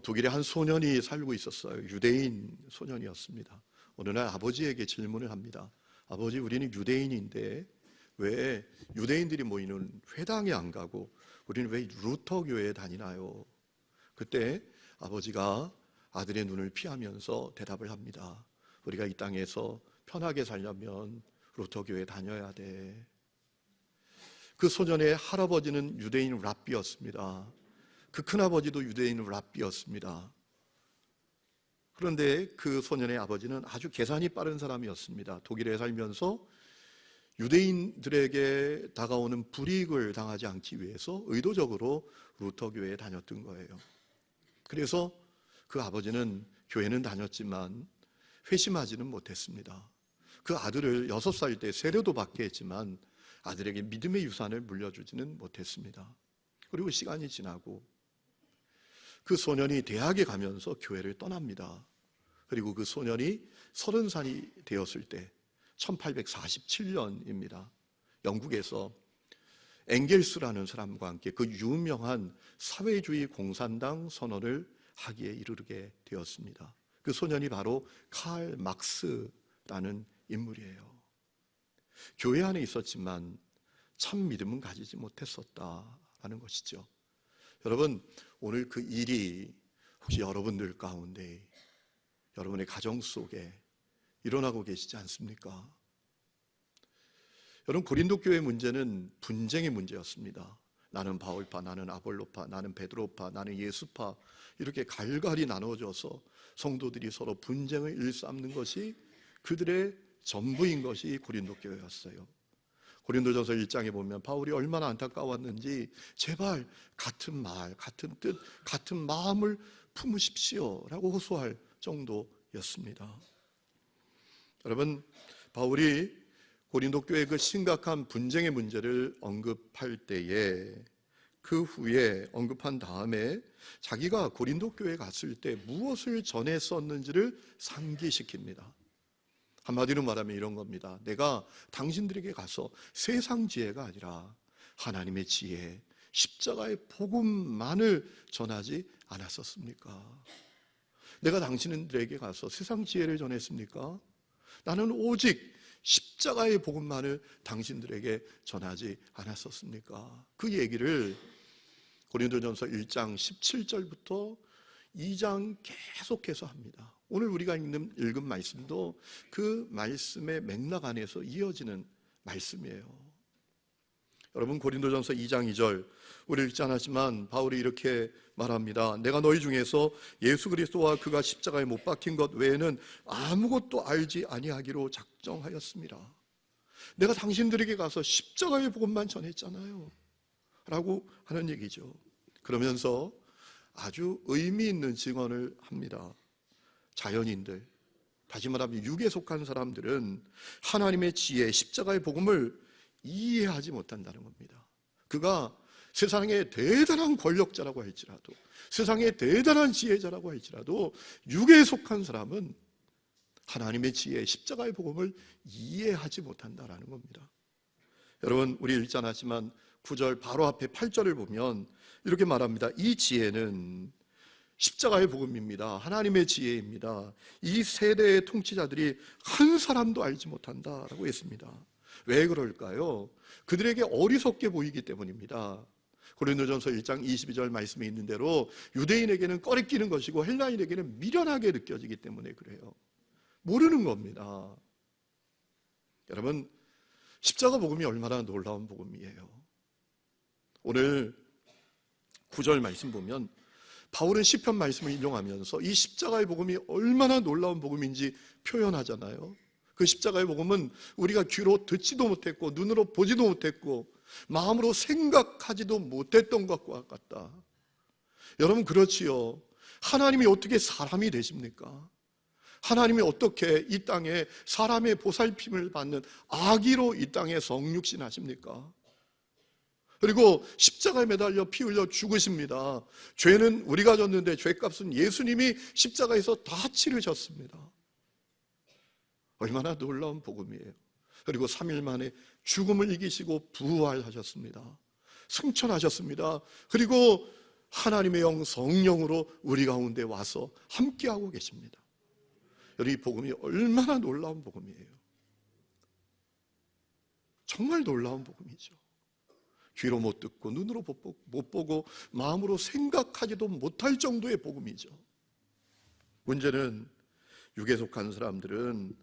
독일에 한 소년이 살고 있었어요. 유대인 소년이었습니다. 어느 날 아버지에게 질문을 합니다. 아버지, 우리는 유대인인데 왜 유대인들이 모이는 회당에 안 가고 우리는 왜 루터 교회에 다니나요? 그때 아버지가 아들의 눈을 피하면서 대답을 합니다. 우리가 이 땅에서 편하게 살려면 루터 교회에 다녀야 돼. 그 소년의 할아버지는 유대인 랍비였습니다. 그 큰아버지도 유대인 랍비였습니다. 그런데 그 소년의 아버지는 아주 계산이 빠른 사람이었습니다. 독일에 살면서 유대인들에게 다가오는 불이익을 당하지 않기 위해서 의도적으로 루터 교회에 다녔던 거예요. 그래서 그 아버지는 교회는 다녔지만 회심하지는 못했습니다. 그 아들을 6살 때 세례도 받게 했지만 아들에게 믿음의 유산을 물려주지는 못했습니다. 그리고 시간이 지나고 그 소년이 대학에 가면서 교회를 떠납니다. 그리고 그 소년이 30살이 되었을 때 1847년입니다. 영국에서 엥겔스라는 사람과 함께 그 유명한 사회주의 공산당 선언을 하기에 이르게 되었습니다. 그 소년이 바로 칼 막스라는 인물이에요. 교회 안에 있었지만 참 믿음은 가지지 못했었다라는 것이죠. 여러분, 오늘 그 일이 혹시 여러분들 가운데 여러분의 가정 속에 일어나고 계시지 않습니까? 여러분, 고린도 교회 문제는 분쟁의 문제였습니다. 나는 바울파, 나는 아볼로파, 나는 베드로파, 나는 예수파, 이렇게 갈갈이 나눠져서 성도들이 서로 분쟁을 일삼는 것이 그들의 전부인 것이 고린도 교회였어요. 고린도전서 1장에 보면 바울이 얼마나 안타까웠는지 제발 같은 말, 같은 뜻, 같은 마음을 품으십시오 라고 호소할 정도였습니다. 여러분, 바울이 고린도 교회의 그 심각한 분쟁의 문제를 언급할 때에 그 후에 언급한 다음에 자기가 고린도 교회에 갔을 때 무엇을 전했었는지를 상기시킵니다. 한마디로 말하면 이런 겁니다. 내가 당신들에게 가서 세상 지혜가 아니라 하나님의 지혜, 십자가의 복음만을 전하지 않았었습니까? 내가 당신들에게 가서 세상 지혜를 전했습니까? 나는 오직 십자가의 복음만을 당신들에게 전하지 않았었습니까? 그 얘기를 고린도전서 1장 17절부터 2장 계속해서 합니다. 오늘 우리가 읽은 말씀도 그 말씀의 맥락 안에서 이어지는 말씀이에요. 여러분, 고린도전서 2장 2절 우리 읽지 않았지만 바울이 이렇게 말합니다. 내가 너희 중에서 예수 그리스도와 그가 십자가에 못 박힌 것 외에는 아무것도 알지 아니하기로 작정하였습니다. 내가 당신들에게 가서 십자가의 복음만 전했잖아요 라고 하는 얘기죠. 그러면서 아주 의미 있는 증언을 합니다. 자연인들, 다시 말하면 육에 속한 사람들은 하나님의 지혜, 십자가의 복음을 이해하지 못한다는 겁니다. 그가 세상의 대단한 권력자라고 할지라도, 세상의 대단한 지혜자라고 할지라도 육에 속한 사람은 하나님의 지혜, 십자가의 복음을 이해하지 못한다라는 겁니다. 여러분, 우리 읽지 않았지만 9절 바로 앞에 8절을 보면 이렇게 말합니다. 이 지혜는 십자가의 복음입니다. 하나님의 지혜입니다. 이 세대의 통치자들이 한 사람도 알지 못한다라고 했습니다. 왜 그럴까요? 그들에게 어리석게 보이기 때문입니다. 고린도전서 1장 22절 말씀에 있는 대로 유대인에게는 꺼리끼는 것이고 헬라인에게는 미련하게 느껴지기 때문에 그래요. 모르는 겁니다. 여러분, 십자가 복음이 얼마나 놀라운 복음이에요. 오늘 9절 말씀 보면 바울은 시편 말씀을 인용하면서 이 십자가의 복음이 얼마나 놀라운 복음인지 표현하잖아요. 그 십자가의 복음은 우리가 귀로 듣지도 못했고 눈으로 보지도 못했고 마음으로 생각하지도 못했던 것과 같다. 여러분, 그렇지요. 하나님이 어떻게 사람이 되십니까? 하나님이 어떻게 이 땅에 사람의 보살핌을 받는 아기로 이 땅에 성육신 하십니까? 그리고 십자가에 매달려 피 흘려 죽으십니다. 죄는 우리가 졌는데 죄값은 예수님이 십자가에서 다 치르셨습니다. 얼마나 놀라운 복음이에요. 그리고 3일 만에 죽음을 이기시고 부활하셨습니다. 승천하셨습니다. 그리고 하나님의 영 성령으로 우리 가운데 와서 함께하고 계십니다. 여러분, 이 복음이 얼마나 놀라운 복음이에요. 정말 놀라운 복음이죠. 귀로 못 듣고 눈으로 못 보고 마음으로 생각하지도 못할 정도의 복음이죠. 문제는 육에 속한 사람들은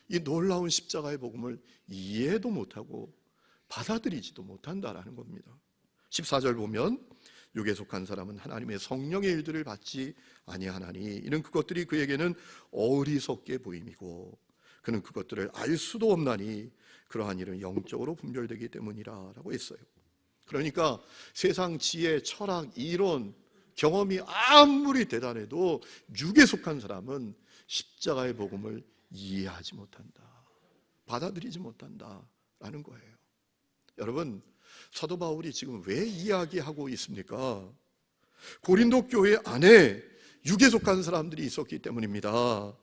이 놀라운 십자가의 복음을 이해도 못하고 받아들이지도 못한다라는 겁니다. 14절 보면 육에 속한 사람은 하나님의 성령의 일들을 받지 아니하나니 이는 그것들이 그에게는 어리석게 보임이고 그는 그것들을 알 수도 없나니 그러한 일은 영적으로 분별되기 때문이라 라고 했어요. 그러니까 세상 지혜, 철학, 이론, 경험이 아무리 대단해도 육에 속한 사람은 십자가의 복음을 이해하지 못한다, 받아들이지 못한다라는 거예요. 여러분, 사도 바울이 지금 왜 이야기하고 있습니까? 고린도 교회 안에 육에 속한 사람들이 있었기 때문입니다.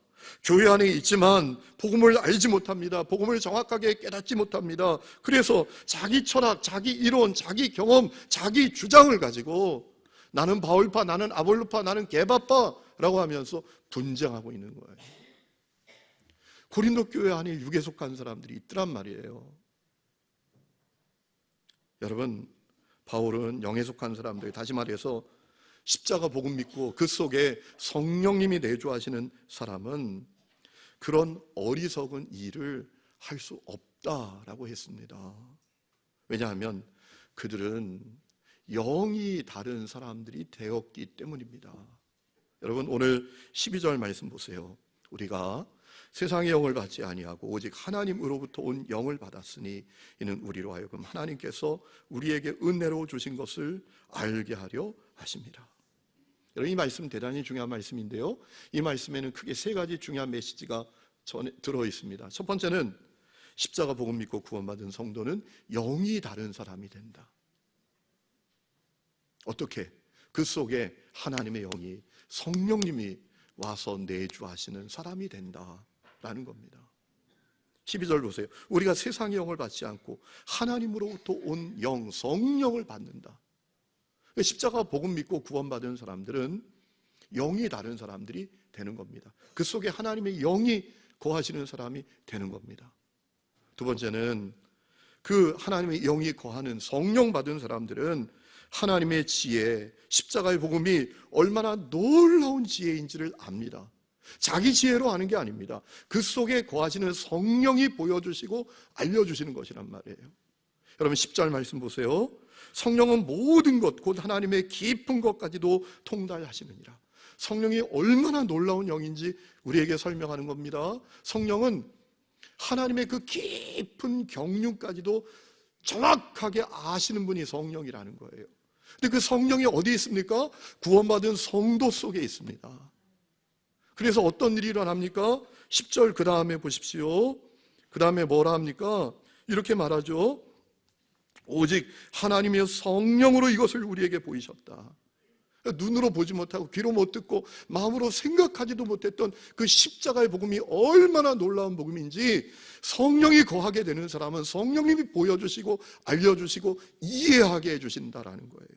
교회 안에 있지만 복음을 알지 못합니다. 복음을 정확하게 깨닫지 못합니다. 그래서 자기 철학, 자기 이론, 자기 경험, 자기 주장을 가지고 나는 바울파, 나는 아볼로파, 나는 게바파라고 하면서 분쟁하고 있는 거예요. 고린도 교회 안에 육에 속한 사람들이 있더란 말이에요. 여러분, 바울은 영에 속한 사람들, 다시 말해서 십자가 복음 믿고 그 속에 성령님이 내주하시는 사람은 그런 어리석은 일을 할 수 없다라고 했습니다. 왜냐하면 그들은 영이 다른 사람들이 되었기 때문입니다. 여러분, 오늘 12절 말씀 보세요. 우리가 세상의 영을 받지 아니하고 오직 하나님으로부터 온 영을 받았으니 이는 우리로 하여금 하나님께서 우리에게 은혜로 주신 것을 알게 하려 하십니다. 여러분, 이 말씀 대단히 중요한 말씀인데요, 이 말씀에는 크게 세 가지 중요한 메시지가 들어 있습니다. 첫 번째는 십자가 복음 믿고 구원받은 성도는 영이 다른 사람이 된다. 어떻게? 그 속에 하나님의 영이, 성령님이 와서 내주하시는 사람이 된다라는 겁니다. 12절 보세요. 우리가 세상의 영을 받지 않고 하나님으로부터 온 영, 성령을 받는다. 십자가 복음 믿고 구원받은 사람들은 영이 다른 사람들이 되는 겁니다. 그 속에 하나님의 영이 거하시는 사람이 되는 겁니다. 두 번째는 그 하나님의 영이 거하는 성령 받은 사람들은 하나님의 지혜, 십자가의 복음이 얼마나 놀라운 지혜인지를 압니다. 자기 지혜로 아는 게 아닙니다. 그 속에 거하시는 성령이 보여주시고 알려주시는 것이란 말이에요. 여러분, 10절 말씀 보세요. 성령은 모든 것, 곧 하나님의 깊은 것까지도 통달하시느니라. 성령이 얼마나 놀라운 영인지 우리에게 설명하는 겁니다. 성령은 하나님의 그 깊은 경륜까지도 정확하게 아시는 분이 성령이라는 거예요. 근데 그 성령이 어디에 있습니까? 구원받은 성도 속에 있습니다. 그래서 어떤 일이 일어납니까? 10절 그 다음에 보십시오. 그 다음에 뭐라 합니까? 이렇게 말하죠. 오직 하나님의 성령으로 이것을 우리에게 보이셨다. 눈으로 보지 못하고 귀로 못 듣고 마음으로 생각하지도 못했던 그 십자가의 복음이 얼마나 놀라운 복음인지 성령이 거하게 되는 사람은 성령님이 보여주시고 알려주시고 이해하게 해주신다라는 거예요.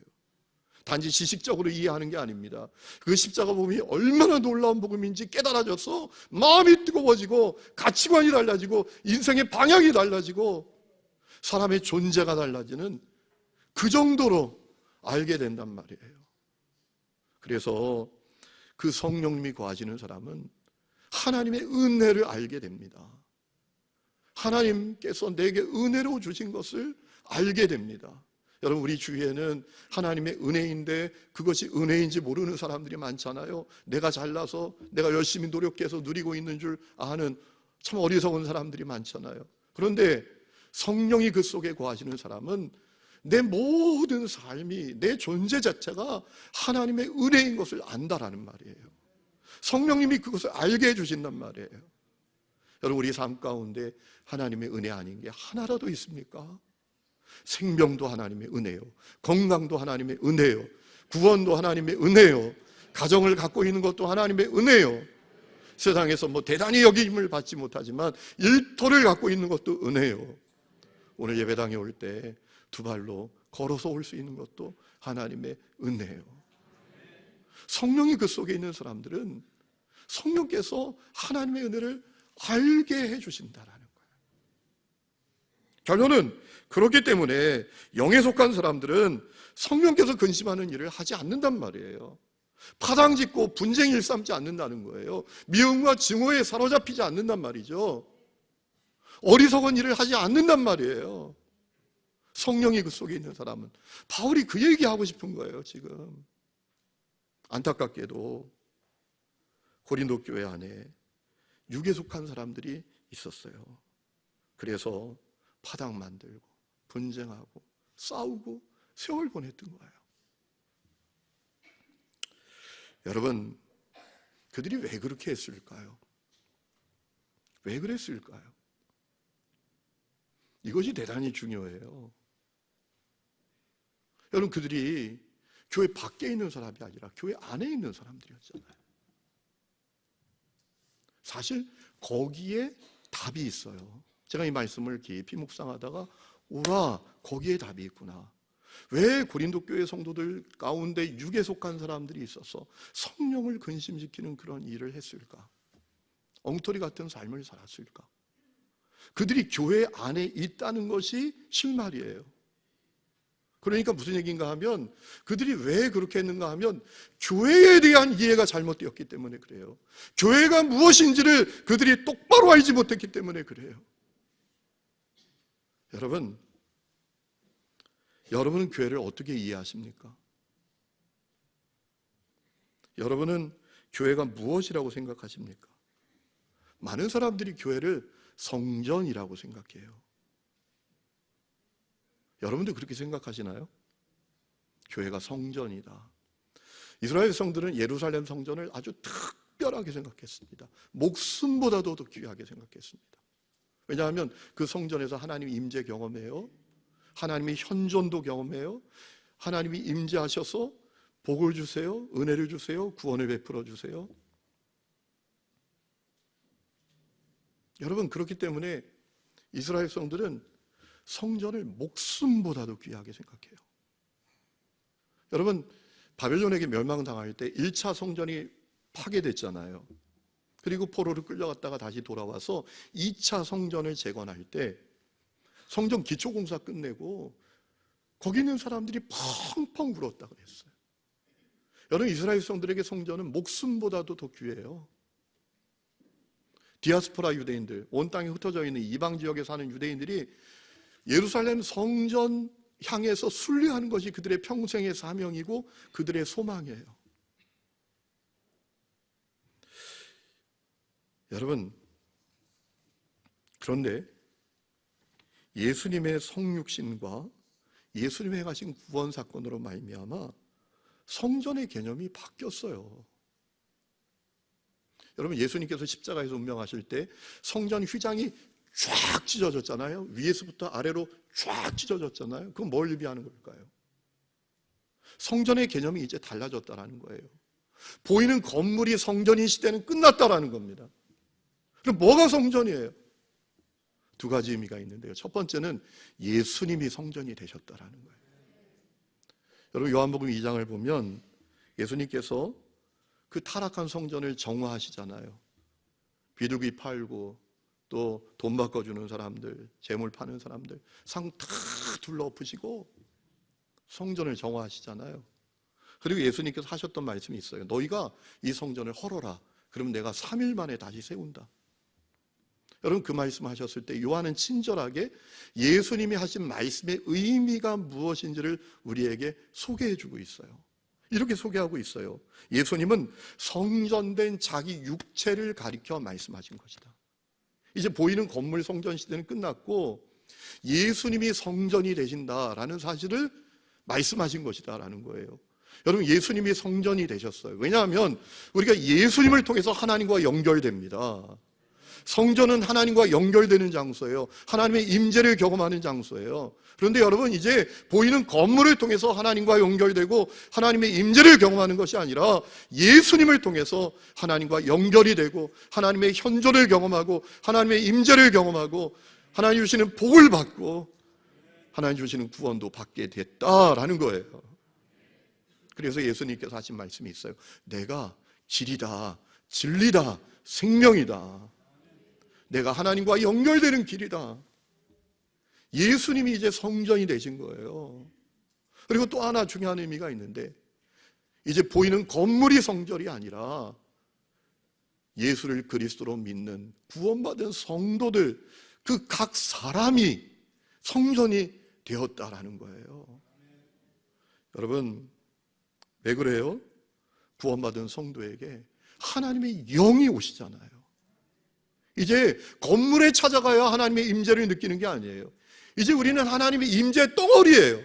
단지 지식적으로 이해하는 게 아닙니다. 그 십자가 복음이 얼마나 놀라운 복음인지 깨달아져서 마음이 뜨거워지고 가치관이 달라지고 인생의 방향이 달라지고 사람의 존재가 달라지는 그 정도로 알게 된단 말이에요. 그래서 그 성령님이 거하시는 사람은 하나님의 은혜를 알게 됩니다. 하나님께서 내게 은혜로 주신 것을 알게 됩니다. 여러분, 우리 주위에는 하나님의 은혜인데 그것이 은혜인지 모르는 사람들이 많잖아요. 내가 잘나서 내가 열심히 노력해서 누리고 있는 줄 아는 참 어리석은 사람들이 많잖아요. 그런데 성령이 그 속에 거하시는 사람은 내 모든 삶이, 내 존재 자체가 하나님의 은혜인 것을 안다라는 말이에요. 성령님이 그것을 알게 해주신단 말이에요. 여러분, 우리 삶 가운데 하나님의 은혜 아닌 게 하나라도 있습니까? 생명도 하나님의 은혜요, 건강도 하나님의 은혜요, 구원도 하나님의 은혜요, 가정을 갖고 있는 것도 하나님의 은혜요. 세상에서 뭐 대단히 여김을 받지 못하지만 일터를 갖고 있는 것도 은혜요. 오늘 예배당에 올 때 두 발로 걸어서 올 수 있는 것도 하나님의 은혜요. 성령이 그 속에 있는 사람들은 성령께서 하나님의 은혜를 알게 해주신다라는 거예요. 결론은 그렇기 때문에 영에 속한 사람들은 성령께서 근심하는 일을 하지 않는단 말이에요. 파당짓고 분쟁 일삼지 않는다는 거예요. 미움과 증오에 사로잡히지 않는단 말이죠. 어리석은 일을 하지 않는단 말이에요. 성령이 그 속에 있는 사람은. 바울이 그 얘기하고 싶은 거예요, 지금. 안타깝게도 고린도 교회 안에 육에 속한 사람들이 있었어요. 그래서 파당 만들고 분쟁하고 싸우고 세월 보냈던 거예요. 여러분, 그들이 왜 그렇게 했을까요? 왜 그랬을까요? 이것이 대단히 중요해요. 여러분, 그들이 교회 밖에 있는 사람이 아니라 교회 안에 있는 사람들이었잖아요. 사실 거기에 답이 있어요. 제가 이 말씀을 깊이 묵상하다가 오라, 거기에 답이 있구나. 왜 고린도 교회 성도들 가운데 육에 속한 사람들이 있어서 성령을 근심시키는 그런 일을 했을까? 엉터리 같은 삶을 살았을까? 그들이 교회 안에 있다는 것이 실말이에요. 그러니까 무슨 얘기인가 하면 그들이 왜 그렇게 했는가 하면 교회에 대한 이해가 잘못되었기 때문에 그래요. 교회가 무엇인지를 그들이 똑바로 알지 못했기 때문에 그래요. 여러분은 교회를 어떻게 이해하십니까? 여러분은 교회가 무엇이라고 생각하십니까? 많은 사람들이 교회를 성전이라고 생각해요. 여러분도 그렇게 생각하시나요? 교회가 성전이다. 이스라엘 성들은 예루살렘 성전을 아주 특별하게 생각했습니다. 목숨보다도 더 귀하게 생각했습니다. 왜냐하면 그 성전에서 하나님 임재 경험해요. 하나님의 현존도 경험해요. 하나님이 임재하셔서 복을 주세요. 은혜를 주세요. 구원을 베풀어 주세요. 여러분, 그렇기 때문에 이스라엘 성들은 성전을 목숨보다도 귀하게 생각해요. 여러분, 바벨론에게 멸망당할 때 1차 성전이 파괴됐잖아요. 그리고 포로로 끌려갔다가 다시 돌아와서 2차 성전을 재건할 때 성전 기초공사 끝내고 거기 있는 사람들이 펑펑 울었다 그랬어요. 여러분, 이스라엘 성들에게 성전은 목숨보다도 더 귀해요. 디아스포라 유대인들, 온 땅에 흩어져 있는 이방 지역에 사는 유대인들이 예루살렘 성전 향해서 순례하는 것이 그들의 평생의 사명이고 그들의 소망이에요. 여러분, 그런데 예수님의 성육신과 예수님이 행하신 구원 사건으로 말미암아 성전의 개념이 바뀌었어요. 여러분, 예수님께서 십자가에서 운명하실 때 성전 휘장이 쫙 찢어졌잖아요. 위에서부터 아래로 쫙 찢어졌잖아요. 그건 뭘 의미하는 걸까요? 성전의 개념이 이제 달라졌다는 거예요. 보이는 건물이 성전인 시대는 끝났다라는 겁니다. 그럼 뭐가 성전이에요? 두 가지 의미가 있는데요. 첫 번째는 예수님이 성전이 되셨다라는 거예요. 여러분, 요한복음 2장을 보면 예수님께서 그 타락한 성전을 정화하시잖아요. 비둘기 팔고 또 돈 바꿔주는 사람들, 재물 파는 사람들 상 다 둘러엎으시고 성전을 정화하시잖아요. 그리고 예수님께서 하셨던 말씀이 있어요. 너희가 이 성전을 헐어라. 그러면 내가 3일 만에 다시 세운다. 여러분, 그 말씀 하셨을 때 요한은 친절하게 예수님이 하신 말씀의 의미가 무엇인지를 우리에게 소개해주고 있어요. 이렇게 소개하고 있어요. 예수님은 성전된 자기 육체를 가리켜 말씀하신 것이다. 이제 보이는 건물 성전 시대는 끝났고 예수님이 성전이 되신다라는 사실을 말씀하신 것이다라는 거예요. 여러분, 예수님이 성전이 되셨어요. 왜냐하면 우리가 예수님을 통해서 하나님과 연결됩니다. 성전은 하나님과 연결되는 장소예요. 하나님의 임재를 경험하는 장소예요. 그런데 여러분, 이제 보이는 건물을 통해서 하나님과 연결되고 하나님의 임재를 경험하는 것이 아니라 예수님을 통해서 하나님과 연결이 되고 하나님의 현존을 경험하고 하나님의 임재를 경험하고 하나님 주시는 복을 받고 하나님 주시는 구원도 받게 됐다라는 거예요. 그래서 예수님께서 하신 말씀이 있어요. 내가 길이다, 진리다, 생명이다. 내가 하나님과 연결되는 길이다. 예수님이 이제 성전이 되신 거예요. 그리고 또 하나 중요한 의미가 있는데, 이제 보이는 건물이 성전이 아니라 예수를 그리스도로 믿는 구원받은 성도들, 그 각 사람이 성전이 되었다라는 거예요. 여러분, 왜 그래요? 구원받은 성도에게 하나님의 영이 오시잖아요. 이제 건물에 찾아가야 하나님의 임재를 느끼는 게 아니에요. 이제 우리는 하나님의 임재 덩어리예요.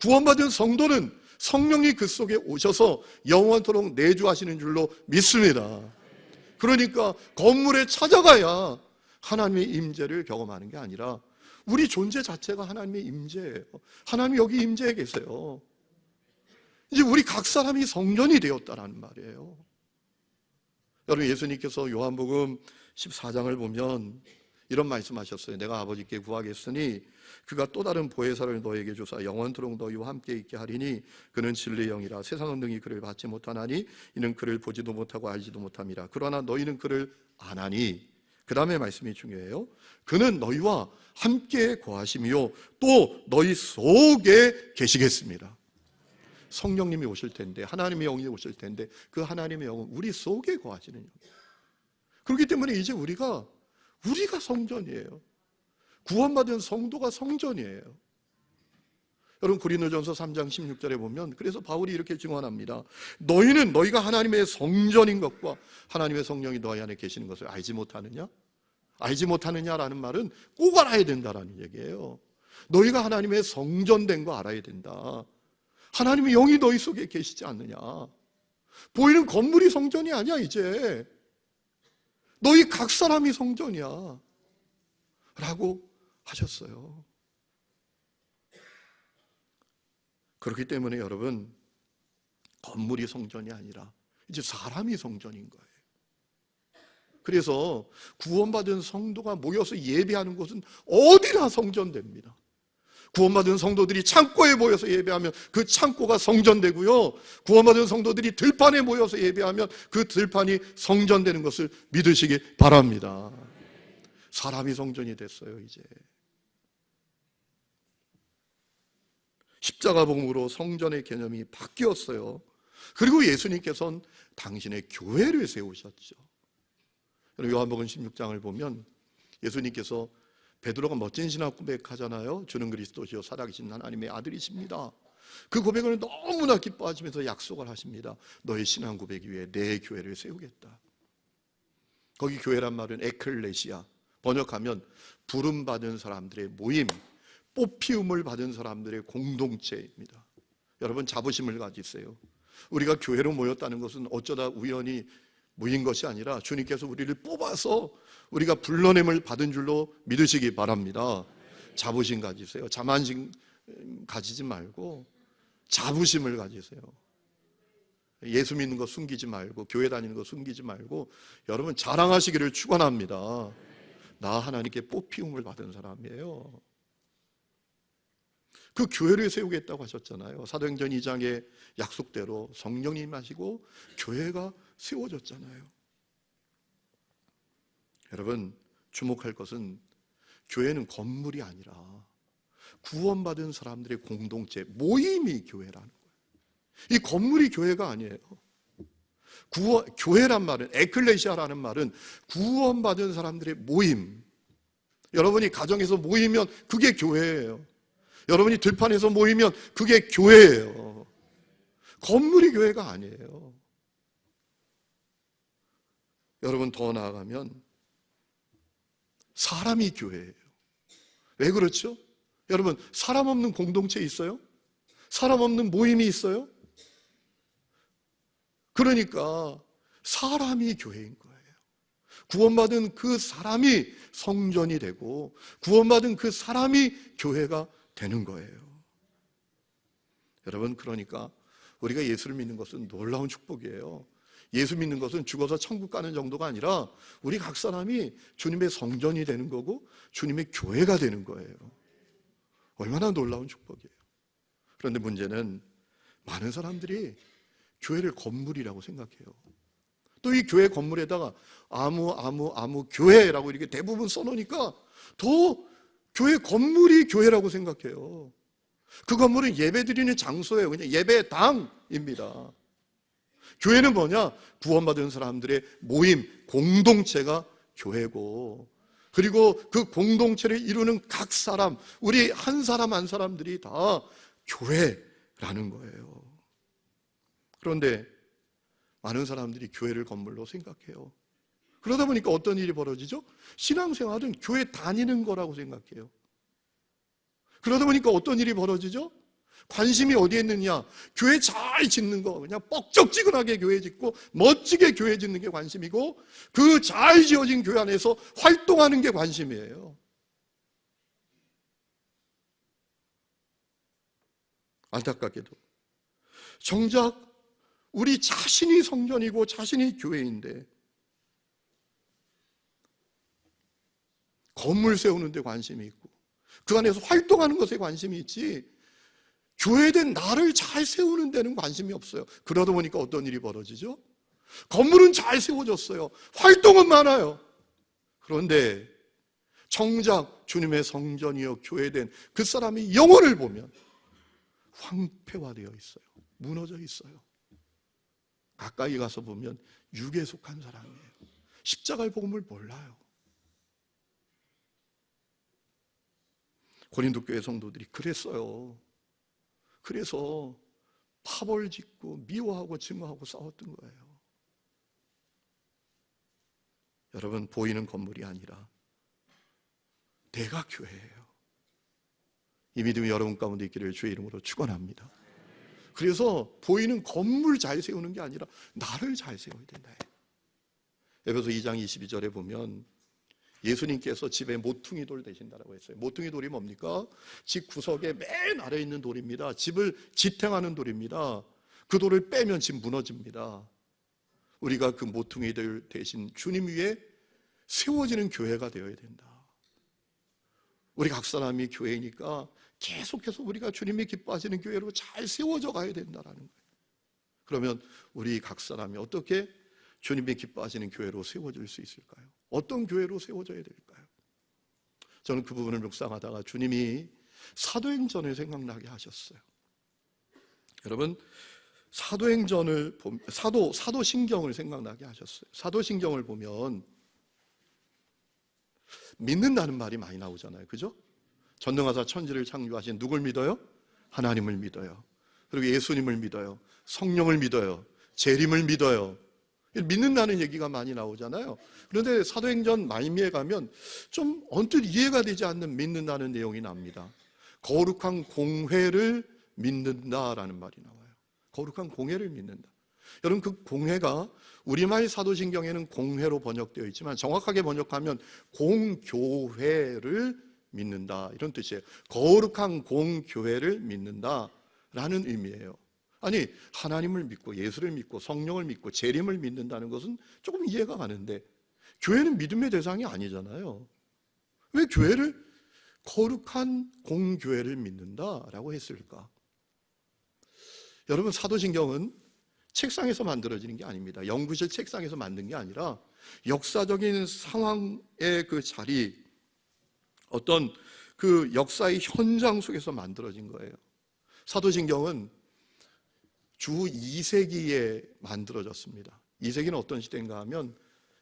구원받은 성도는 성령이 그 속에 오셔서 영원토록 내주하시는 줄로 믿습니다. 그러니까 건물에 찾아가야 하나님의 임재를 경험하는 게 아니라 우리 존재 자체가 하나님의 임재예요. 하나님이 여기 임재해 계세요. 이제 우리 각 사람이 성전이 되었다라는 말이에요. 여러분, 예수님께서 요한복음 14장을 보면 이런 말씀하셨어요. 내가 아버지께 구하겠으니 그가 또 다른 보혜사를 너에게 주사 영원토록 너희와 함께 있게 하리니 그는 진리의 영이라. 세상은 능히 그를 받지 못하나니 이는 그를 보지도 못하고 알지도 못함이라. 그러나 너희는 그를 아나니, 그 다음에 말씀이 중요해요. 그는 너희와 함께 거하시며 또 너희 속에 계시겠습니다. 성령님이 오실 텐데, 하나님의 영이 오실 텐데, 그 하나님의 영은 우리 속에 거하시는 영이에요. 그렇기 때문에 이제 우리가 성전이에요. 구원받은 성도가 성전이에요. 여러분, 고린도전서 3장 16절에 보면 그래서 바울이 이렇게 증언합니다. 너희는 너희가 하나님의 성전인 것과 하나님의 성령이 너희 안에 계시는 것을 알지 못하느냐? 알지 못하느냐라는 말은 꼭 알아야 된다라는 얘기예요. 너희가 하나님의 성전된 거 알아야 된다. 하나님의 영이 너희 속에 계시지 않느냐? 보이는 건물이 성전이 아니야. 이제 너희 각 사람이 성전이야 라고 하셨어요. 그렇기 때문에 여러분, 건물이 성전이 아니라 이제 사람이 성전인 거예요. 그래서 구원받은 성도가 모여서 예배하는 곳은 어디나 성전됩니다. 구원받은 성도들이 창고에 모여서 예배하면 그 창고가 성전되고요, 구원받은 성도들이 들판에 모여서 예배하면 그 들판이 성전되는 것을 믿으시기 바랍니다. 사람이 성전이 됐어요. 이제 십자가복음으로 성전의 개념이 바뀌었어요. 그리고 예수님께서는 당신의 교회를 세우셨죠. 요한복음 16장을 보면 예수님께서 베드로가 멋진 신학 고백하잖아요. 주는 그리스도시요 살아계신 하나님의 아들이십니다. 그 고백을 너무나 기뻐하시면서 약속을 하십니다. 너의 신앙 고백 위에 내 교회를 세우겠다. 거기 교회란 말은 에클레시아, 번역하면 부름받은 사람들의 모임, 뽑히움을 받은 사람들의 공동체입니다. 여러분, 자부심을 가지세요. 우리가 교회로 모였다는 것은 어쩌다 우연히 모인 것이 아니라 주님께서 우리를 뽑아서 우리가 불러냄을 받은 줄로 믿으시기 바랍니다. 자부심 가지세요. 자만심 가지지 말고 자부심을 가지세요. 예수 믿는 거 숨기지 말고, 교회 다니는 거 숨기지 말고, 여러분 자랑하시기를 축원합니다. 나 하나님께 뽑히움을 받은 사람이에요. 그 교회를 세우겠다고 하셨잖아요. 사도행전 2장의 약속대로 성령님 하시고 교회가 세워졌잖아요. 여러분, 주목할 것은 교회는 건물이 아니라 구원받은 사람들의 공동체, 모임이 교회라는 거예요. 이 건물이 교회가 아니에요. 교회란 말은, 에클레시아라는 말은 구원받은 사람들의 모임. 여러분이 가정에서 모이면 그게 교회예요. 여러분이 들판에서 모이면 그게 교회예요. 건물이 교회가 아니에요. 여러분, 더 나아가면 사람이 교회예요. 왜 그렇죠? 여러분, 사람 없는 공동체 있어요? 사람 없는 모임이 있어요? 그러니까 사람이 교회인 거예요. 구원받은 그 사람이 성전이 되고 구원받은 그 사람이 교회가 되는 거예요. 여러분, 그러니까 우리가 예수를 믿는 것은 놀라운 축복이에요. 예수 믿는 것은 죽어서 천국 가는 정도가 아니라 우리 각 사람이 주님의 성전이 되는 거고 주님의 교회가 되는 거예요. 얼마나 놀라운 축복이에요. 그런데 문제는 많은 사람들이 교회를 건물이라고 생각해요. 또 이 교회 건물에다가 아무 교회라고 이렇게 대부분 써놓으니까 더 교회 건물이 교회라고 생각해요. 그 건물은 예배드리는 장소예요. 그냥 예배당입니다. 교회는 뭐냐? 구원받은 사람들의 모임, 공동체가 교회고, 그리고 그 공동체를 이루는 각 사람, 우리 한 사람 한 사람들이 다 교회라는 거예요. 그런데 많은 사람들이 교회를 건물로 생각해요. 그러다 보니까 어떤 일이 벌어지죠? 신앙생활은 교회 다니는 거라고 생각해요. 그러다 보니까 어떤 일이 벌어지죠? 관심이 어디에 있느냐? 교회 잘 짓는 거, 그냥 뻑적지근하게 교회 짓고 멋지게 교회 짓는 게 관심이고, 그 잘 지어진 교회 안에서 활동하는 게 관심이에요. 안타깝게도 정작 우리 자신이 성전이고 자신이 교회인데 건물 세우는 데 관심이 있고 그 안에서 활동하는 것에 관심이 있지, 교회된 나를 잘 세우는 데는 관심이 없어요. 그러다 보니까 어떤 일이 벌어지죠? 건물은 잘 세워졌어요. 활동은 많아요. 그런데 정작 주님의 성전이요 교회된 그 사람의 영혼을 보면 황폐화되어 있어요. 무너져 있어요. 가까이 가서 보면 육에 속한 사람이에요. 십자가의 복음을 몰라요. 고린도 교회 성도들이 그랬어요. 그래서 파벌 짓고 미워하고 증오하고 싸웠던 거예요. 여러분, 보이는 건물이 아니라 내가 교회예요. 이 믿음이 여러분 가운데 있기를 주의 이름으로 축원합니다. 그래서 보이는 건물 잘 세우는 게 아니라 나를 잘 세워야 된다. 에베소 2장 22절에 보면 예수님께서 집에 모퉁이 돌 되신다라고 했어요. 모퉁이 돌이 뭡니까? 집 구석에 맨 아래에 있는 돌입니다. 집을 지탱하는 돌입니다. 그 돌을 빼면 집 무너집니다. 우리가 그 모퉁이 돌 대신 주님 위에 세워지는 교회가 되어야 된다. 우리 각 사람이 교회니까 계속해서 우리가 주님이 기뻐하시는 교회로 잘 세워져 가야 된다라는 거예요. 그러면 우리 각 사람이 어떻게 주님이 기뻐하시는 교회로 세워질 수 있을까요? 어떤 교회로 세워져야 될까요? 저는 그 부분을 묵상하다가 주님이 사도행전을 생각나게 하셨어요. 여러분, 사도행전을 보면 사도신경을 생각나게 하셨어요. 사도신경을 보면 믿는다는 말이 많이 나오잖아요. 그죠? 전능하사 천지를 창조하신 누굴 믿어요? 하나님을 믿어요. 그리고 예수님을 믿어요. 성령을 믿어요. 재림을 믿어요. 믿는다는 얘기가 많이 나오잖아요. 그런데 사도행전 말미에 가면 좀 언뜻 이해가 되지 않는 믿는다는 내용이 납니다. 거룩한 공회를 믿는다라는 말이 나와요. 거룩한 공회를 믿는다. 여러분, 그 공회가 우리말 사도신경에는 공회로 번역되어 있지만 정확하게 번역하면 공교회를 믿는다, 이런 뜻이에요. 거룩한 공교회를 믿는다라는 의미예요. 아니, 하나님을 믿고 예수를 믿고 성령을 믿고 재림을 믿는다는 것은 조금 이해가 가는데 교회는 믿음의 대상이 아니잖아요. 왜 교회를 거룩한 공교회를 믿는다라고 했을까? 여러분, 사도신경은 책상에서 만들어지는 게 아닙니다. 연구실 책상에서 만든 게 아니라 역사적인 상황의 그 자리, 어떤 그 역사의 현장 속에서 만들어진 거예요. 사도신경은 주 2세기에 만들어졌습니다. 2세기는 어떤 시대인가 하면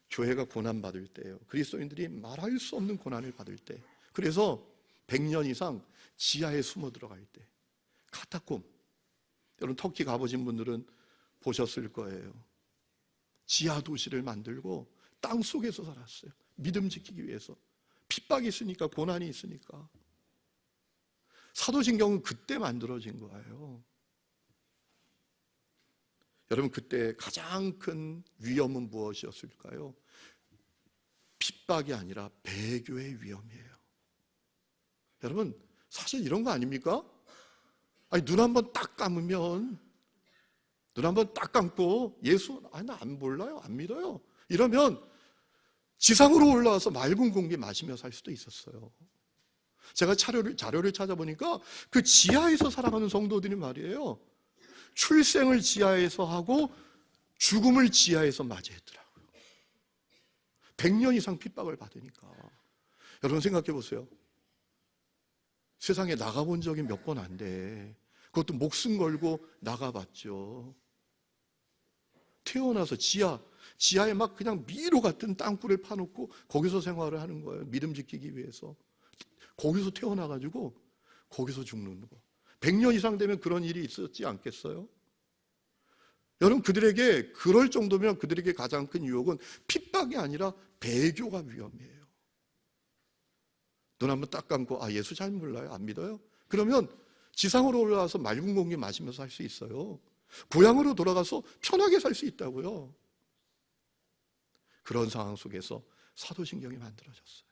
교회가 고난받을 때예요. 그리스도인들이 말할 수 없는 고난을 받을 때, 그래서 100년 이상 지하에 숨어 들어갈 때, 카타콤, 여러분 터키 가보신 분들은 보셨을 거예요. 지하 도시를 만들고 땅 속에서 살았어요. 믿음 지키기 위해서. 핍박이 있으니까, 고난이 있으니까. 사도신경은 그때 만들어진 거예요. 여러분, 그때 가장 큰 위험은 무엇이었을까요? 핍박이 아니라 배교의 위험이에요. 여러분, 사실 이런 거 아닙니까? 아니, 눈 한번 딱 감으면, 눈 한번 딱 감고 예수, 아니, 나 안 몰라요, 안 믿어요, 이러면 지상으로 올라와서 맑은 공기 마시며 살 수도 있었어요. 제가 자료를 찾아보니까 그 지하에서 살아가는 성도들이 말이에요, 출생을 지하에서 하고 죽음을 지하에서 맞이했더라고요. 100년 이상 핍박을 받으니까. 여러분 생각해 보세요. 세상에 나가본 적이 몇 번 안 돼. 그것도 목숨 걸고 나가봤죠. 태어나서 지하에 막 그냥 미로 같은 땅굴을 파놓고 거기서 생활을 하는 거예요. 믿음 지키기 위해서. 거기서 태어나가지고 거기서 죽는 거. 100년 이상 되면 그런 일이 있었지 않겠어요? 여러분, 그들에게 그럴 정도면 그들에게 가장 큰 유혹은 핍박이 아니라 배교가 위험해요. 눈 한번 딱 감고 예수 잘 몰라요? 안 믿어요? 그러면 지상으로 올라와서 맑은 공기 마시면서 살 수 있어요. 고향으로 돌아가서 편하게 살 수 있다고요. 그런 상황 속에서 사도신경이 만들어졌어요.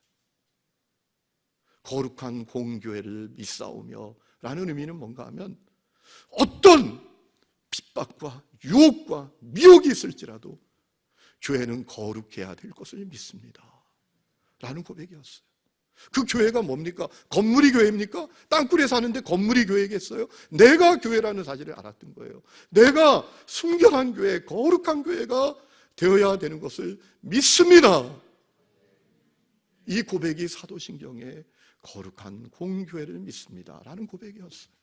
거룩한 공교회를 믿사오며 라는 의미는 뭔가 하면 어떤 핍박과 유혹과 미혹이 있을지라도 교회는 거룩해야 될 것을 믿습니다 라는 고백이었어요. 그 교회가 뭡니까? 건물이 교회입니까? 땅굴에 사는데 건물이 교회겠어요? 내가 교회라는 사실을 알았던 거예요. 내가 순결한 교회, 거룩한 교회가 되어야 되는 것을 믿습니다. 이 고백이 사도신경의 거룩한 공교회를 믿습니다 라는 고백이었어요.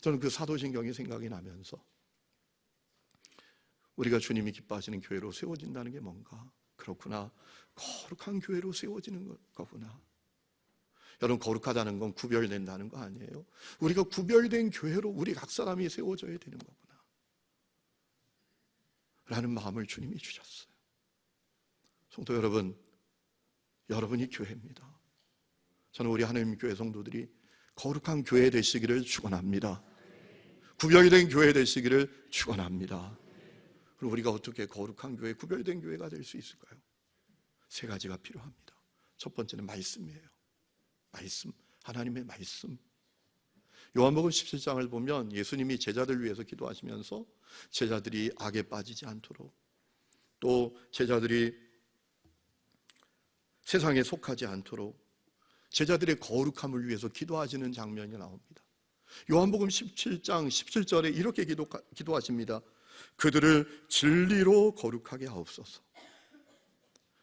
저는 그 사도신경이 생각이 나면서 우리가 주님이 기뻐하시는 교회로 세워진다는 게 뭔가, 그렇구나, 거룩한 교회로 세워지는 거구나. 여러분, 거룩하다는 건 구별된다는 거 아니에요? 우리가 구별된 교회로 우리 각 사람이 세워져야 되는 거구나 라는 마음을 주님이 주셨어요. 성도 여러분, 여러분이 교회입니다. 저는 우리 하나님 교회 성도들이 거룩한 교회 되시기를 축원합니다. 구별된 교회 되시기를 축원합니다. 그럼 우리가 어떻게 거룩한 교회, 구별된 교회가 될 수 있을까요? 세 가지가 필요합니다. 첫 번째는 말씀이에요. 말씀, 하나님의 말씀. 요한복음 17장을 보면 예수님이 제자들 위해서 기도하시면서 제자들이 악에 빠지지 않도록, 또 제자들이 세상에 속하지 않도록 제자들의 거룩함을 위해서 기도하시는 장면이 나옵니다. 요한복음 17장 17절에 이렇게 기도하십니다. 그들을 진리로 거룩하게 하옵소서.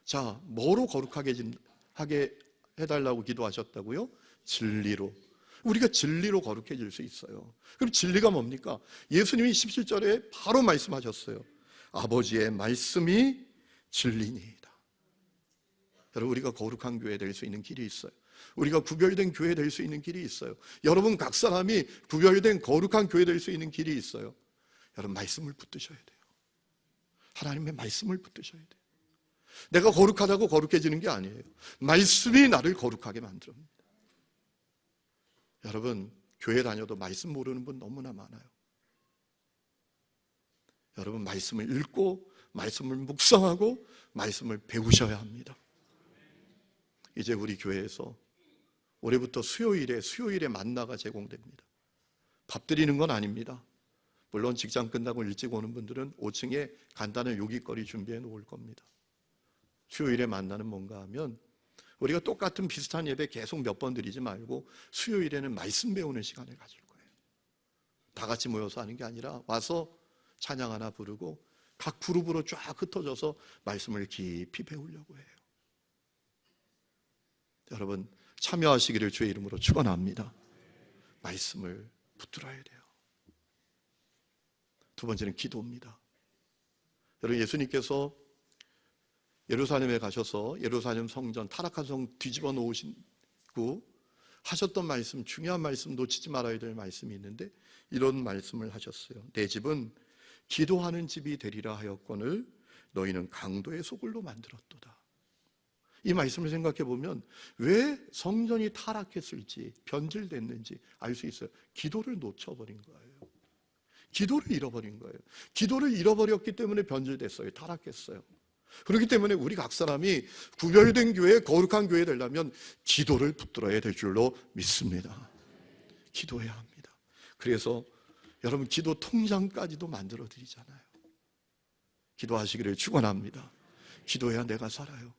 자, 뭐로 거룩하게 해달라고 기도하셨다고요? 진리로. 우리가 진리로 거룩해질 수 있어요. 그럼 진리가 뭡니까? 예수님이 17절에 바로 말씀하셨어요. 아버지의 말씀이 진리니이다. 여러분, 우리가 거룩한 교회 될 수 있는 길이 있어요. 우리가 구별된 교회 될 수 있는 길이 있어요. 여러분 각 사람이 구별된 거룩한 교회 될 수 있는 길이 있어요. 여러분, 말씀을 붙드셔야 돼요. 하나님의 말씀을 붙드셔야 돼요. 내가 거룩하다고 거룩해지는 게 아니에요. 말씀이 나를 거룩하게 만듭니다. 여러분, 교회 다녀도 말씀 모르는 분 너무나 많아요. 여러분, 말씀을 읽고 말씀을 묵상하고 말씀을 배우셔야 합니다. 이제 우리 교회에서 올해부터 수요일에 만나가 제공됩니다. 밥 드리는 건 아닙니다. 물론 직장 끝나고 일찍 오는 분들은 5층에 간단한 요깃거리 준비해 놓을 겁니다. 수요일에 만나는 뭔가 하면 우리가 똑같은 비슷한 예배 계속 몇 번 드리지 말고 수요일에는 말씀 배우는 시간을 가질 거예요. 다 같이 모여서 하는 게 아니라 와서 찬양 하나 부르고 각 그룹으로 쫙 흩어져서 말씀을 깊이 배우려고 해요. 여러분, 참여하시기를 주의 이름으로 축원합니다. 말씀을 붙들어야 돼요. 두 번째는 기도입니다. 여러분, 예수님께서 예루살렘에 가셔서 예루살렘 성전, 타락한 성 뒤집어 놓으시고 하셨던 말씀, 중요한 말씀, 놓치지 말아야 될 말씀이 있는데 이런 말씀을 하셨어요. 내 집은 기도하는 집이 되리라 하였거늘 너희는 강도의 소굴로 만들었도다. 이 말씀을 생각해 보면 왜 성전이 타락했을지, 변질됐는지 알 수 있어요. 기도를 놓쳐버린 거예요. 기도를 잃어버린 거예요. 기도를 잃어버렸기 때문에 변질됐어요. 타락했어요. 그렇기 때문에 우리 각 사람이 구별된 교회, 거룩한 교회 되려면 기도를 붙들어야 될 줄로 믿습니다. 기도해야 합니다. 그래서 여러분, 기도 통장까지도 만들어 드리잖아요. 기도하시기를 축원합니다. 기도해야 내가 살아요.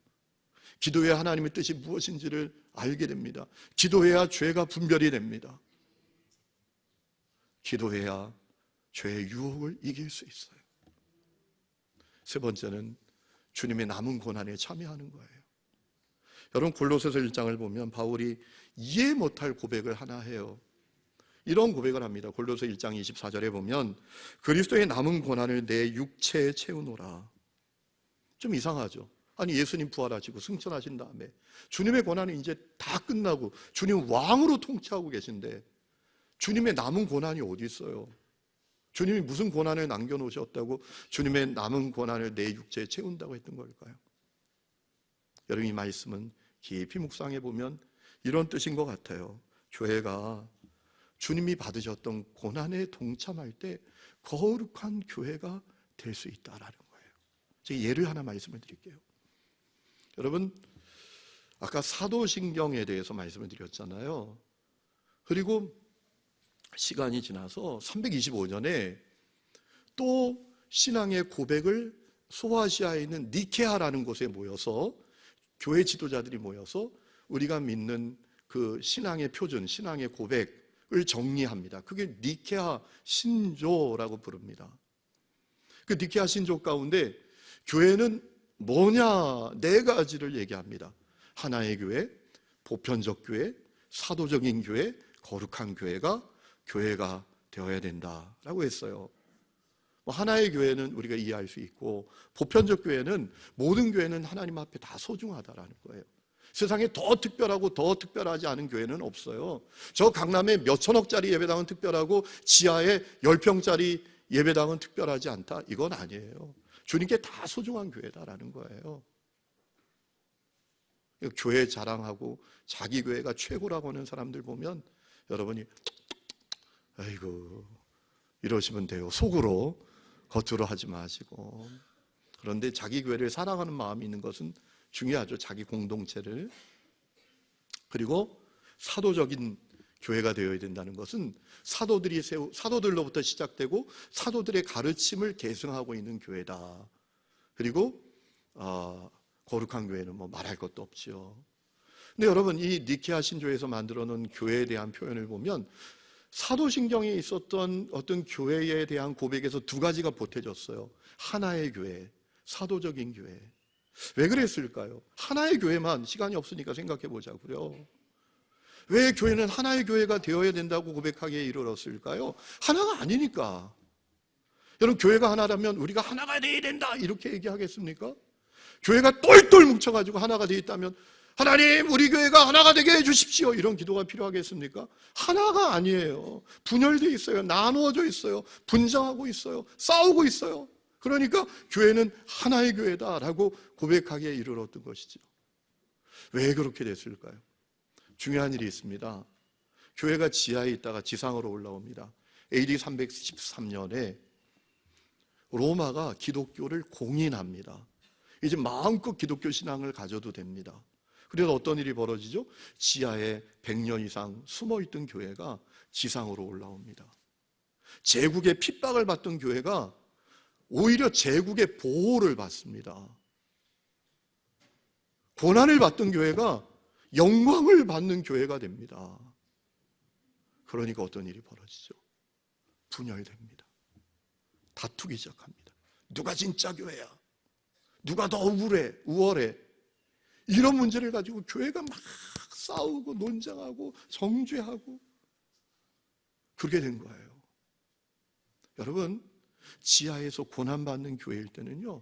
기도해야 하나님의 뜻이 무엇인지를 알게 됩니다. 기도해야 죄가 분별이 됩니다. 기도해야 죄의 유혹을 이길 수 있어요. 세 번째는 주님의 남은 고난에 참여하는 거예요. 여러분, 골로새서 1장을 보면 바울이 이해 못할 고백을 하나 해요. 이런 고백을 합니다. 골로새 1장 24절에 보면 그리스도의 남은 고난을 내 육체에 채우노라. 좀 이상하죠. 아니, 예수님 부활하시고 승천하신 다음에 주님의 고난이 이제 다 끝나고 주님 왕으로 통치하고 계신데 주님의 남은 고난이 어디 있어요? 주님이 무슨 고난을 남겨놓으셨다고 주님의 남은 고난을 내 육체에 채운다고 했던 걸까요? 여러분, 이 말씀은 깊이 묵상해 보면 이런 뜻인 것 같아요. 교회가 주님이 받으셨던 고난에 동참할 때 거룩한 교회가 될 수 있다라는 거예요. 제가 예를 하나 말씀을 드릴게요. 여러분, 아까 사도신경에 대해서 말씀을 드렸잖아요. 그리고 시간이 지나서 325년에 또 신앙의 고백을 소아시아에 있는 니케아라는 곳에 모여서 교회 지도자들이 모여서 우리가 믿는 그 신앙의 표준, 신앙의 고백을 정리합니다. 그게 니케아 신조라고 부릅니다. 그 니케아 신조 가운데 교회는 뭐냐? 네 가지를 얘기합니다. 하나의 교회, 보편적 교회, 사도적인 교회, 거룩한 교회가 되어야 된다라고 했어요. 하나의 교회는 우리가 이해할 수 있고, 보편적 교회는 모든 교회는 하나님 앞에 다 소중하다라는 거예요. 세상에 더 특별하고 더 특별하지 않은 교회는 없어요. 저 강남에 몇 천억짜리 예배당은 특별하고 지하에 10평짜리 예배당은 특별하지 않다, 이건 아니에요. 주님께 다 소중한 교회다라는 거예요. 교회 자랑하고 자기 교회가 최고라고 하는 사람들 보면 여러분이 아이고 이러시면 돼요. 속으로, 겉으로 하지 마시고. 그런데 자기 교회를 사랑하는 마음이 있는 것은 중요하죠. 자기 공동체를. 그리고 사도적인 교회가 되어야 된다는 것은 사도들로부터 시작되고 사도들의 가르침을 계승하고 있는 교회다. 그리고 거룩한 교회는 뭐 말할 것도 없죠. 근데 여러분, 이 니케아 신조에서 만들어 놓은 교회에 대한 표현을 보면 사도신경에 있었던 어떤 교회에 대한 고백에서 두 가지가 보태졌어요. 하나의 교회, 사도적인 교회. 왜 그랬을까요? 하나의 교회만, 시간이 없으니까 생각해 보자고요. 왜 교회는 하나의 교회가 되어야 된다고 고백하기에 이르렀을까요? 하나가 아니니까. 여러분, 교회가 하나라면 우리가 하나가 되어야 된다 이렇게 얘기하겠습니까? 교회가 똘똘 뭉쳐가지고 하나가 되어 있다면 하나님, 우리 교회가 하나가 되게 해주십시오, 이런 기도가 필요하겠습니까? 하나가 아니에요. 분열되어 있어요. 나누어져 있어요. 분쟁하고 있어요. 싸우고 있어요. 그러니까 교회는 하나의 교회다라고 고백하기에 이르렀던 것이죠. 왜 그렇게 됐을까요? 중요한 일이 있습니다. 교회가 지하에 있다가 지상으로 올라옵니다. AD 313년에 로마가 기독교를 공인합니다. 이제 마음껏 기독교 신앙을 가져도 됩니다. 그래서 어떤 일이 벌어지죠? 지하에 100년 이상 숨어있던 교회가 지상으로 올라옵니다. 제국의 핍박을 받던 교회가 오히려 제국의 보호를 받습니다. 고난을 받던 교회가 영광을 받는 교회가 됩니다. 그러니까 어떤 일이 벌어지죠? 분열됩니다. 다투기 시작합니다. 누가 진짜 교회야? 누가 더 우월해? 이런 문제를 가지고 교회가 막 싸우고 논쟁하고 정죄하고 그렇게 된 거예요. 여러분, 지하에서 고난받는 교회일 때는요,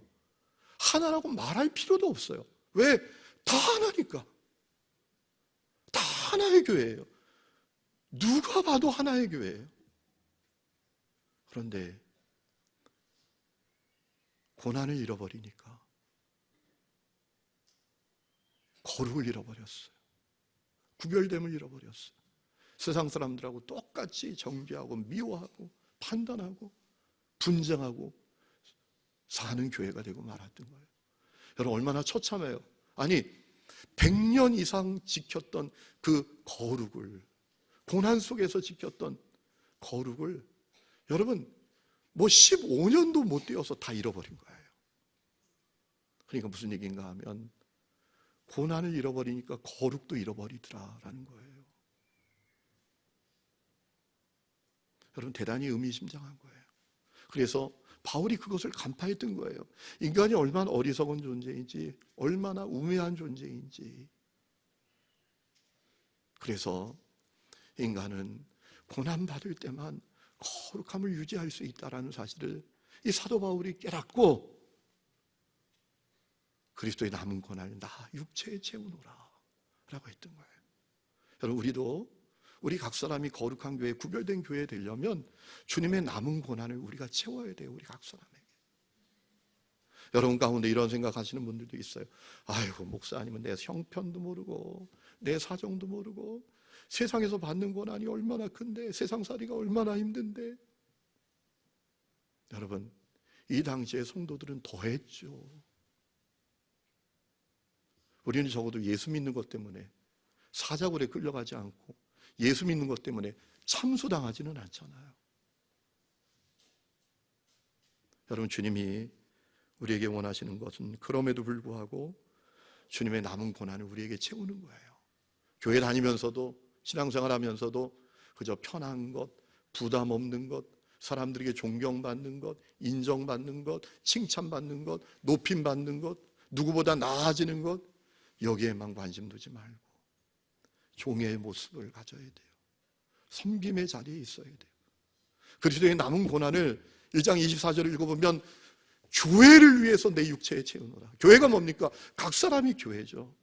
하나라고 말할 필요도 없어요. 왜? 다 하나니까. 다 하나의 교회예요. 누가 봐도 하나의 교회예요. 그런데 고난을 잃어버리니까 거룩을 잃어버렸어요. 구별됨을 잃어버렸어요. 세상 사람들하고 똑같이 정죄하고 미워하고 판단하고 분쟁하고 사는 교회가 되고 말았던 거예요. 여러분, 얼마나 처참해요. 아니, 100년 이상 지켰던 그 거룩을, 고난 속에서 지켰던 거룩을 여러분 뭐 15년도 못 되어서 다 잃어버린 거예요. 그러니까 무슨 얘기인가 하면 고난을 잃어버리니까 거룩도 잃어버리더라라는 거예요. 여러분 대단히 의미심장한 거예요. 그래서 바울이 그것을 간파했던 거예요. 인간이 얼마나 어리석은 존재인지, 얼마나 우매한 존재인지. 그래서 인간은 고난받을 때만 거룩함을 유지할 수 있다는 사실을 이 사도 바울이 깨닫고 그리스도의 남은 고난을 나 육체에 채우노라 라고 했던 거예요. 여러분 우리도 우리 각 사람이 거룩한 교회, 구별된 교회에 되려면 주님의 남은 고난을 우리가 채워야 돼요. 우리 각 사람에게. 여러분 가운데 이런 생각하시는 분들도 있어요. 아이고 목사님은 내 형편도 모르고 내 사정도 모르고 세상에서 받는 고난이 얼마나 큰데, 세상살이가 얼마나 힘든데. 여러분 이 당시에 성도들은 더했죠. 우리는 적어도 예수 믿는 것 때문에 사자굴에 끌려가지 않고 예수 믿는 것 때문에 참수당하지는 않잖아요. 여러분 주님이 우리에게 원하시는 것은 그럼에도 불구하고 주님의 남은 고난을 우리에게 채우는 거예요. 교회 다니면서도 신앙생활 하면서도 그저 편한 것, 부담 없는 것, 사람들에게 존경받는 것, 인정받는 것, 칭찬받는 것, 높임받는 것, 누구보다 나아지는 것, 여기에만 관심 두지 말고 종의 모습을 가져야 돼요. 섬김의 자리에 있어야 돼요. 그리스도의 남은 고난을 1장 24절을 읽어보면 교회를 위해서 내 육체에 채우노라. 교회가 뭡니까? 각 사람이 교회죠.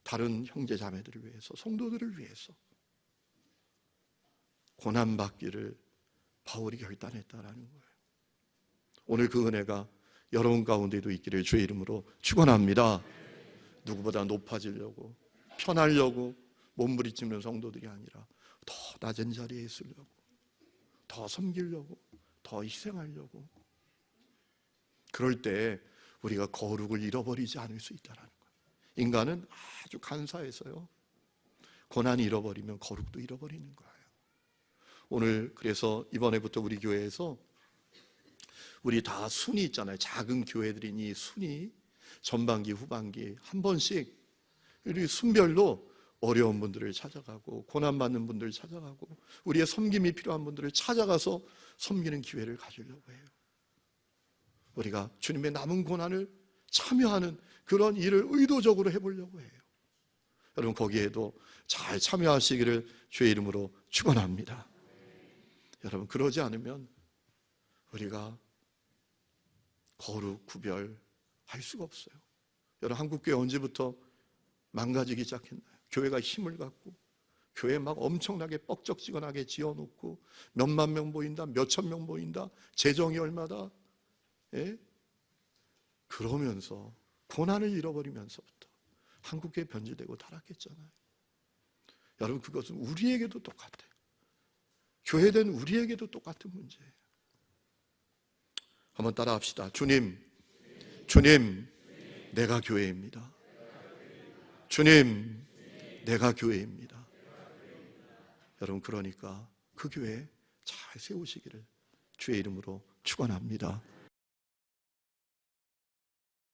다른 형제 자매들을 위해서, 성도들을 위해서 고난받기를 바울이 결단했다라는 거예요. 오늘 그 은혜가 여러분 가운데도 있기를 주의 이름으로 축원합니다. 누구보다 높아지려고, 편하려고 몸부림치는 성도들이 아니라 더 낮은 자리에 있으려고, 더 섬기려고, 더 희생하려고. 그럴 때 우리가 거룩을 잃어버리지 않을 수 있다는 거예요. 인간은 아주 간사해서요, 고난이 잃어버리면 거룩도 잃어버리는 거예요. 오늘 그래서 이번에부터 우리 교회에서 우리 다 순위 있잖아요. 작은 교회들이니 순위, 전반기, 후반기 한 번씩 우리 순별로 어려운 분들을 찾아가고 고난받는 분들을 찾아가고 우리의 섬김이 필요한 분들을 찾아가서 섬기는 기회를 가지려고 해요. 우리가 주님의 남은 고난을 참여하는 그런 일을 의도적으로 해보려고 해요. 여러분 거기에도 잘 참여하시기를 주의 이름으로 축원합니다. 여러분 그러지 않으면 우리가 거룩 구별할 수가 없어요. 여러분 한국교회 언제부터 망가지기 시작했나요? 교회가 힘을 갖고 교회 막 엄청나게 뻑적지근하게 지어놓고 몇만 명 모인다, 몇천 명 모인다, 재정이 얼마다, 예? 그러면서 고난을 잃어버리면서부터 한국교회 변질되고 타락했잖아요. 여러분 그것은 우리에게도 똑같아요. 교회된 우리에게도 똑같은 문제예요. 한번 따라 합시다. 주님, 내가 교회입니다. 주님, 내가 교회입니다. 여러분 그러니까 그 교회 잘 세우시기를 주의 이름으로 축원합니다.